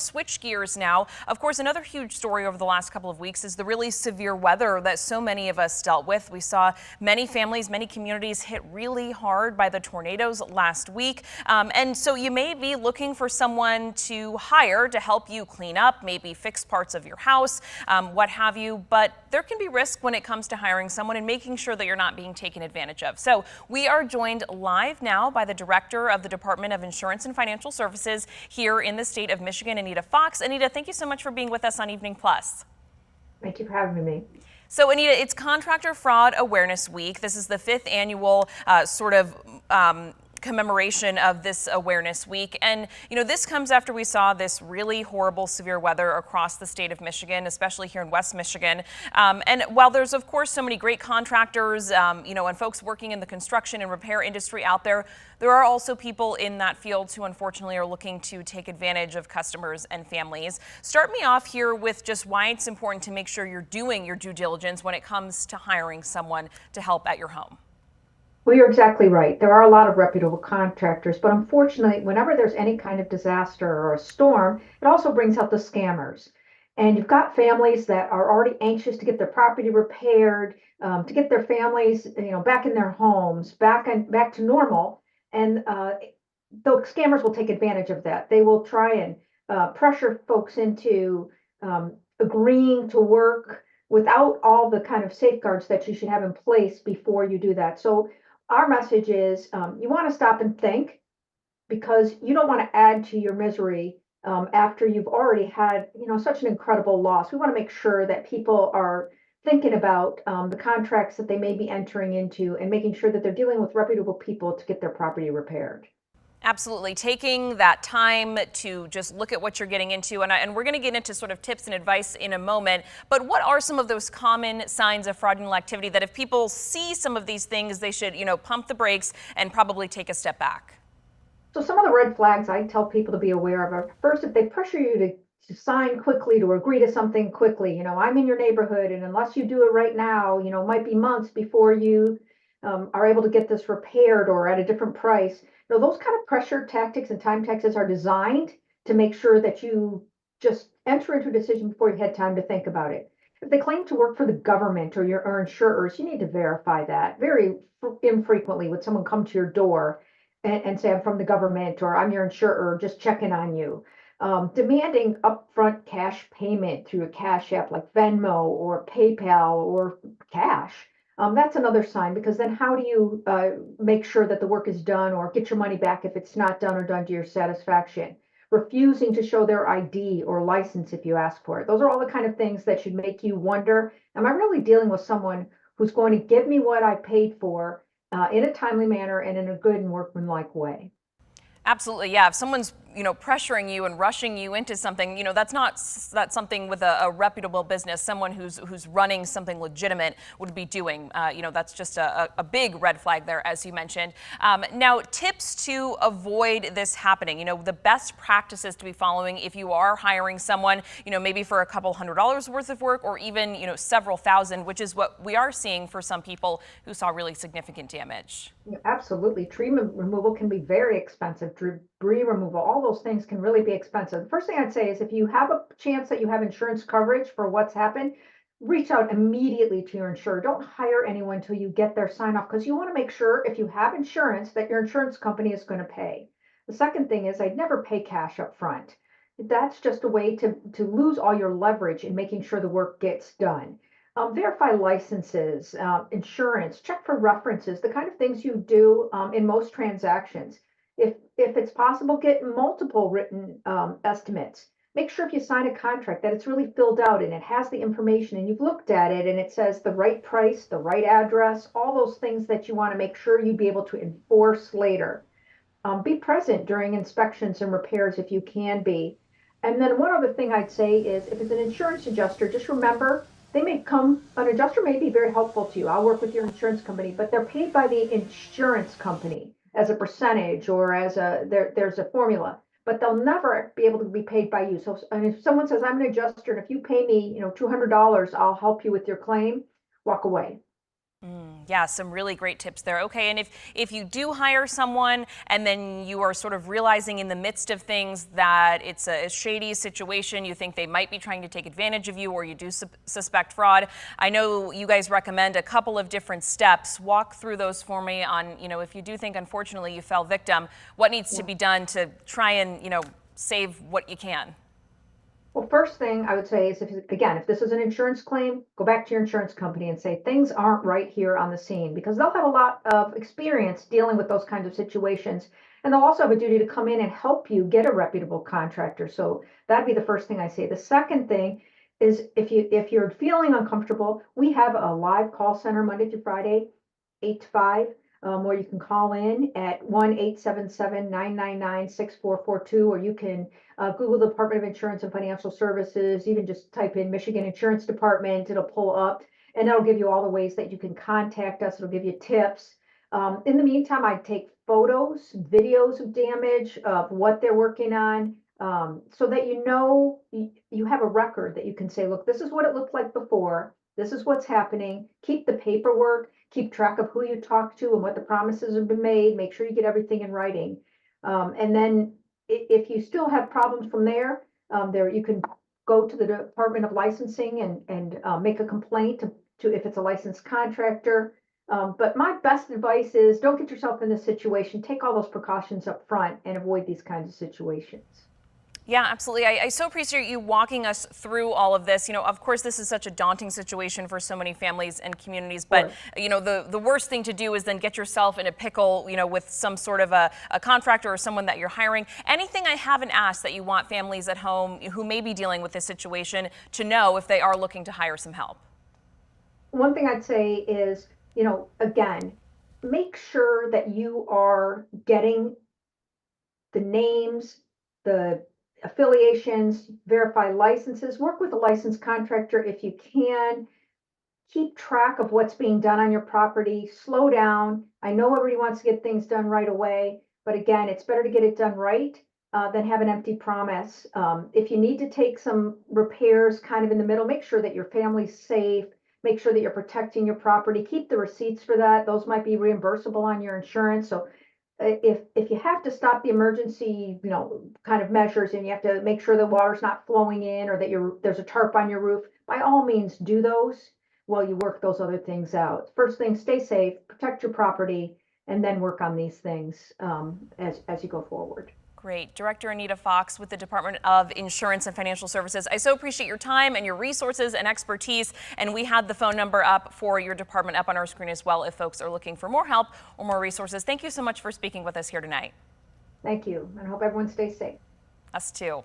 Switch gears now. Of course, another huge story over the last couple of weeks is the really severe weather that so many of us dealt with. We saw many families, many communities hit really hard by the tornadoes last week. And so you may be looking for someone to hire to help you clean up, maybe fix parts of your house, what have you. But there can be risk when it comes to hiring someone and making sure that you're not being taken advantage of. So we are joined live now by the director of the Department of Insurance and Financial Services here in the state of Michigan, Anita Fox. Anita, thank you so much for being with us on Evening Plus. Thank you for having me. So Anita, it's Contractor Fraud Awareness Week. This is the 5th annual commemoration of this awareness week. And, this comes after we saw this really horrible severe weather across the state of Michigan, especially here in West Michigan. And while there's, of course, so many great contractors, and folks working in the construction and repair industry out there, there are also people in that field who unfortunately are looking to take advantage of customers and families. Start me off here with just why it's important to make sure you're doing your due diligence when it comes to hiring someone to help at your home. Well, you're exactly right. There are a lot of reputable contractors, but unfortunately, whenever there's any kind of disaster or a storm, it also brings out the scammers. And you've got families that are already anxious to get their property repaired, to get their families, back in their homes, back to normal. And the scammers will take advantage of that. They will try and pressure folks into agreeing to work without all the kind of safeguards that you should have in place before you do that. So our message is you want to stop and think, because you don't want to add to your misery after you've already had such an incredible loss. We want to make sure that people are thinking about the contracts that they may be entering into and making sure that they're dealing with reputable people to get their property repaired. Absolutely. Taking that time to just look at what you're getting into. And we're going to get into sort of tips and advice in a moment. But what are some of those common signs of fraudulent activity that if people see some of these things, they should, pump the brakes and probably take a step back? So some of the red flags I tell people to be aware of are, first, if they pressure you to sign quickly, to agree to something quickly. I'm in your neighborhood, and unless you do it right now, it might be months before you are able to get this repaired or at a different price. Those kind of pressure tactics and time taxes are designed to make sure that you just enter into a decision before you had time to think about it. If they claim to work for the government or your insurers, you need to verify that. Very infrequently would someone come to your door and say, I'm from the government, or I'm your insurer, just checking on you. Demanding upfront cash payment through a cash app like Venmo or PayPal or cash. That's another sign, because then how do you make sure that the work is done or get your money back if it's not done or done to your satisfaction? Refusing to show their ID or license if you ask for it. Those are all the kind of things that should make you wonder, am I really dealing with someone who's going to give me what I paid for in a timely manner and in a good and workmanlike way? Absolutely, yeah. If someone's, pressuring you and rushing you into something, that's something with a reputable business, someone who's running something legitimate would be doing. That's just a big red flag there, as you mentioned. Now, tips to avoid this happening. The best practices to be following if you are hiring someone, maybe for a couple $100s worth of work, or even, several thousand, which is what we are seeing for some people who saw really significant damage. Yeah, absolutely. Tree removal can be very expensive. Debris removal, all those things can really be expensive. The first thing I'd say is, if you have a chance that you have insurance coverage for what's happened, reach out immediately to your insurer. Don't hire anyone until you get their sign off, because you want to make sure, if you have insurance, that your insurance company is going to pay. The second thing is, I'd never pay cash up front. That's just a way to lose all your leverage in making sure the work gets done. Verify licenses, insurance, check for references, the kind of things you do in most transactions. If it's possible, get multiple written estimates. Make sure if you sign a contract that it's really filled out and it has the information and you've looked at it and it says the right price, the right address, all those things that you want to make sure you'd be able to enforce later. Be present during inspections and repairs if you can be. And then one other thing I'd say is, if it's an insurance adjuster, just remember, an adjuster may be very helpful to you. I'll work with your insurance company, but they're paid by the insurance company as a percentage, or there's a formula, but they'll never be able to be paid by you. So, and if someone says, I'm an adjuster, and if you pay me, $200, I'll help you with your claim, walk away. Yeah, some really great tips there. Okay, and if you do hire someone and then you are sort of realizing in the midst of things that it's a shady situation, you think they might be trying to take advantage of you, or you do suspect fraud, I know you guys recommend a couple of different steps. Walk through those for me on, if you do think unfortunately you fell victim, what needs to be done to try and, save what you can. Well, first thing I would say is if this is an insurance claim, go back to your insurance company and say things aren't right here on the scene, because they'll have a lot of experience dealing with those kinds of situations. And they'll also have a duty to come in and help you get a reputable contractor. So that'd be the first thing I say. The second thing is if you're feeling uncomfortable, we have a live call center Monday through Friday, 8 to 5, where you can call in at 1-877-999-6442, or you can Google the Department of Insurance and Financial Services. You can just type in Michigan Insurance Department, it'll pull up, and it'll give you all the ways that you can contact us. It'll give you tips. In the meantime, I take photos, videos of damage, of what they're working on, so that you have a record that you can say, look, this is what it looked like before. This is what's happening. Keep the paperwork, keep track of who you talked to and what the promises have been made. Make sure you get everything in writing. And then if you still have problems from there, you can go to the Department of Licensing and make a complaint to if it's a licensed contractor. But my best advice is don't get yourself in this situation. Take all those precautions up front and avoid these kinds of situations. Yeah, absolutely. I so appreciate you walking us through all of this. Of course, this is such a daunting situation for so many families and communities, but, the worst thing to do is then get yourself in a pickle, with some sort of a contractor or someone that you're hiring. Anything I haven't asked that you want families at home who may be dealing with this situation to know if they are looking to hire some help? One thing I'd say is, again, make sure that you are getting the names, the affiliations, verify licenses, work with a licensed contractor if you can. Keep track of what's being done on your property. Slow down. I know everybody wants to get things done right away, but again, it's better to get it done right than have an empty promise. If you need to take some repairs kind of in the middle, make sure that your family's safe. Make sure that you're protecting your property. Keep the receipts for that. Those might be reimbursable on your insurance. So if you have to stop the emergency, kind of measures, and you have to make sure the water's not flowing in, or that there's a tarp on your roof, by all means do those while you work those other things out. First thing, stay safe, protect your property, and then work on these things as you go forward. Great. Director Anita Fox with the Department of Insurance and Financial Services. I so appreciate your time and your resources and expertise. And we had the phone number up for your department up on our screen as well if folks are looking for more help or more resources. Thank you so much for speaking with us here tonight. Thank you, and I hope everyone stays safe. Us too.